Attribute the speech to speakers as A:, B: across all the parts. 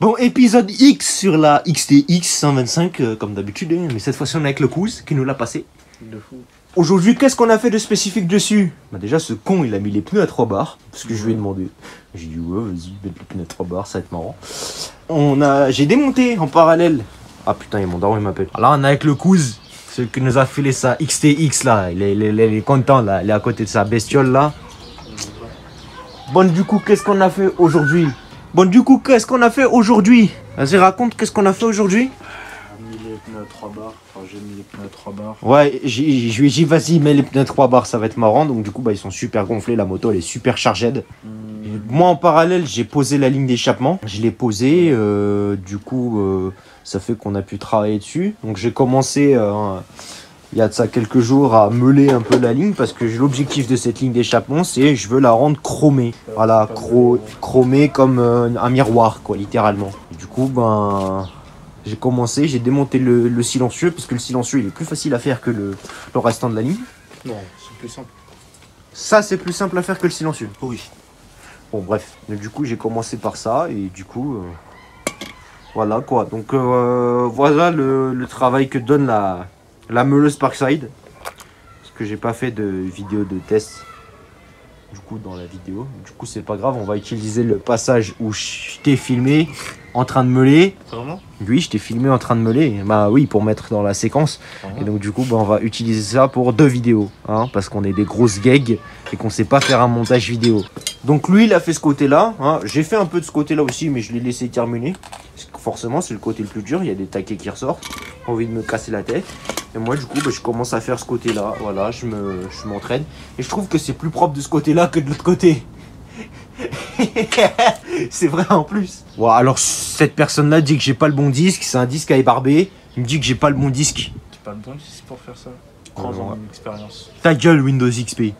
A: Bon, épisode X sur la XTX 125, comme d'habitude, hein, mais cette fois-ci on est avec le Kouz qui nous l'a passé.
B: De fou.
A: Aujourd'hui, qu'est-ce qu'on a fait de spécifique dessus? Bah déjà, ce con, il a mis les pneus à 3 barres, parce que je lui ai demandé. J'ai dit, ouais, vas-y, mets les pneus à 3 barres, ça va être marrant. J'ai démonté en parallèle. Ah putain, mon daron, il m'appelle. Là, on est avec le Kouz, celui qui nous a filé sa XTX, là. Il est content, là. Il est à côté de sa bestiole, là. Bon, du coup, qu'est-ce qu'on a fait aujourd'hui? Vas-y, raconte, qu'est-ce qu'on a fait aujourd'hui?
B: J'ai mis les pneus à 3 barres. Enfin, j'ai mis les pneus à 3 barres.
A: Ouais, je lui ai dit, vas-y, mets les pneus à 3 barres, ça va être marrant. Donc, du coup, bah, ils sont super gonflés. La moto, elle est super chargée. Moi, en parallèle, j'ai posé la ligne d'échappement. Je l'ai posée. Du coup, ça fait qu'on a pu travailler dessus. Donc, j'ai commencé, il y a de ça quelques jours, à meuler un peu la ligne. Parce que l'objectif de cette ligne d'échappement, c'est je veux la rendre chromée. Voilà, chromée comme un miroir, quoi, littéralement. Du coup, ben... J'ai commencé, j'ai démonté le silencieux, parce que le silencieux il est plus facile à faire que le restant de la ligne.
B: Non, c'est plus simple.
A: Ça c'est plus simple à faire que le silencieux.
B: Oui.
A: Bon bref, mais du coup j'ai commencé par ça et du coup voilà quoi. Donc voilà le travail que donne la meuleuse Parkside. Parce que j'ai pas fait de vidéo de test du coup dans la vidéo. Du coup c'est pas grave, on va utiliser le passage où je t'ai filmé en train de meuler.
B: Vraiment?
A: Oui, je t'ai filmé en train de meuler. Bah oui, pour mettre dans la séquence. Et donc du coup, bah, on va utiliser ça pour 2 vidéos. Hein, parce qu'on est des grosses gags et qu'on sait pas faire un montage vidéo. Donc lui, il a fait ce côté-là. Hein. J'ai fait un peu de ce côté-là aussi, mais je l'ai laissé terminer. Parce que forcément, c'est le côté le plus dur. Il y a des taquets qui ressortent. J'ai envie de me casser la tête. Et moi, du coup, bah, je commence à faire ce côté-là. Voilà, je m'entraîne. Et je trouve que c'est plus propre de ce côté-là que de l'autre côté. C'est vrai en plus. Bon, alors cette personne-là dit que j'ai pas le bon disque, c'est un disque à ébarber. Il me dit que j'ai pas le bon disque.
B: C'est pas le bon disque pour faire ça. Crois en une expérience.
A: Ta gueule Windows XP.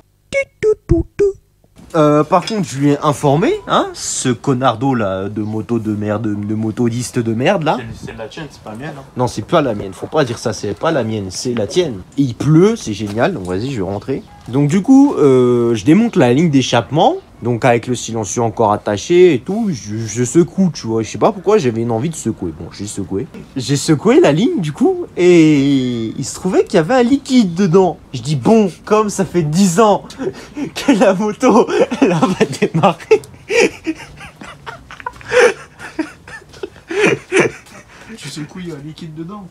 A: Par contre, je lui ai informé, hein, ce connardo là de moto de merde, de motodiste de merde là.
B: C'est la tienne, c'est pas la mienne. Hein.
A: Non, c'est pas la mienne, faut pas dire ça, c'est pas la mienne, c'est la tienne. Et il pleut, c'est génial, donc vas-y, je vais rentrer. Donc du coup, je démonte la ligne d'échappement, donc avec le silencieux encore attaché et tout, je secoue, tu vois. Je sais pas pourquoi j'avais une envie de secouer. Bon, j'ai secoué. J'ai secoué la ligne du coup, et il se trouvait qu'il y avait un liquide dedans. Je dis bon, comme ça fait 10 ans que la moto, elle va démarrer.
B: Tu secoues, il y a un liquide dedans.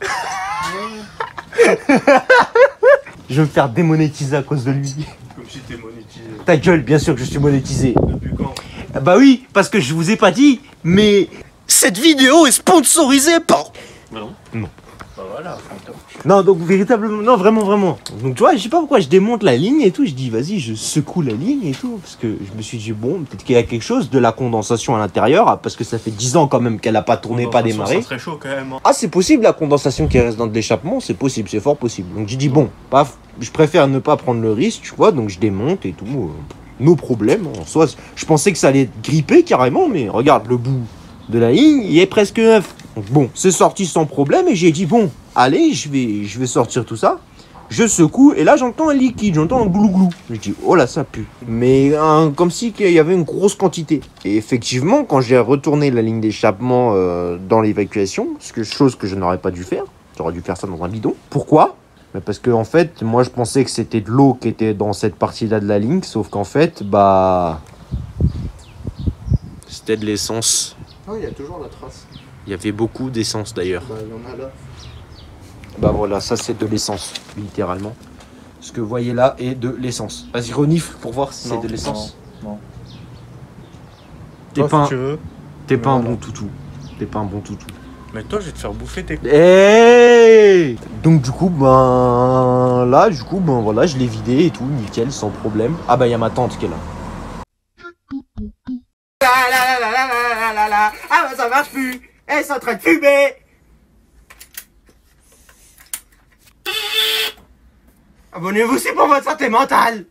A: Je vais me faire démonétiser à cause de lui.
B: Comme si t'es monétisé.
A: Ta gueule, bien sûr que je suis monétisé.
B: Depuis quand?
A: Bah oui, parce que je vous ai pas dit, mais cette vidéo est sponsorisée par...
B: Bah non.
A: Non.
B: Bah voilà, fantôme.
A: Non, donc véritablement, non, vraiment. Donc tu vois, je sais pas pourquoi je démonte la ligne et tout, je dis vas-y, je secoue la ligne et tout, parce que je me suis dit bon, peut-être qu'il y a quelque chose, de la condensation à l'intérieur, parce que ça fait 10 ans quand même qu'elle a pas tourné, pas démarré.
B: Ça serait chaud quand même. Hein.
A: Ah, c'est possible, la condensation qui reste dans de l'échappement, c'est possible, c'est fort possible. Donc j'ai dit bon, paf, je préfère ne pas prendre le risque, tu vois, donc je démonte et tout, nos problèmes, en soi, je pensais que ça allait gripper carrément, mais regarde, le bout de la ligne, il est presque neuf. Donc bon, c'est sorti sans problème et j'ai dit bon, allez, je vais sortir tout ça. Je secoue et là j'entends un liquide, j'entends un glou-glou. Je dis oh là ça pue. Mais comme si il y avait une grosse quantité. Et effectivement, quand j'ai retourné la ligne d'échappement dans l'évacuation, chose que je n'aurais pas dû faire, j'aurais dû faire ça dans un bidon. Pourquoi ? Parce que en fait, moi je pensais que c'était de l'eau qui était dans cette partie-là de la ligne, sauf qu'en fait, bah c'était de l'essence.
B: Ah, il y a toujours la trace.
A: Il y avait beaucoup d'essence d'ailleurs.
B: Bah, il y en a là.
A: Bah voilà, ça c'est de l'essence, littéralement. Ce que vous voyez là est de l'essence. Vas-y, renifle pour voir si c'est de l'essence.
B: Non.
A: T'es
B: Toi,
A: pas,
B: si tu veux.
A: t'es pas un
B: Non.
A: bon toutou. T'es pas un bon toutou.
B: Mais toi, je vais te faire bouffer tes.
A: Hey, donc du coup, ben là, voilà, je l'ai vidé et tout, nickel, sans problème. Ah bah il y a ma tante qui est là. Ah bah ça marche plus. Elle est en train de fumer. Abonnez-vous, c'est pour votre santé mentale.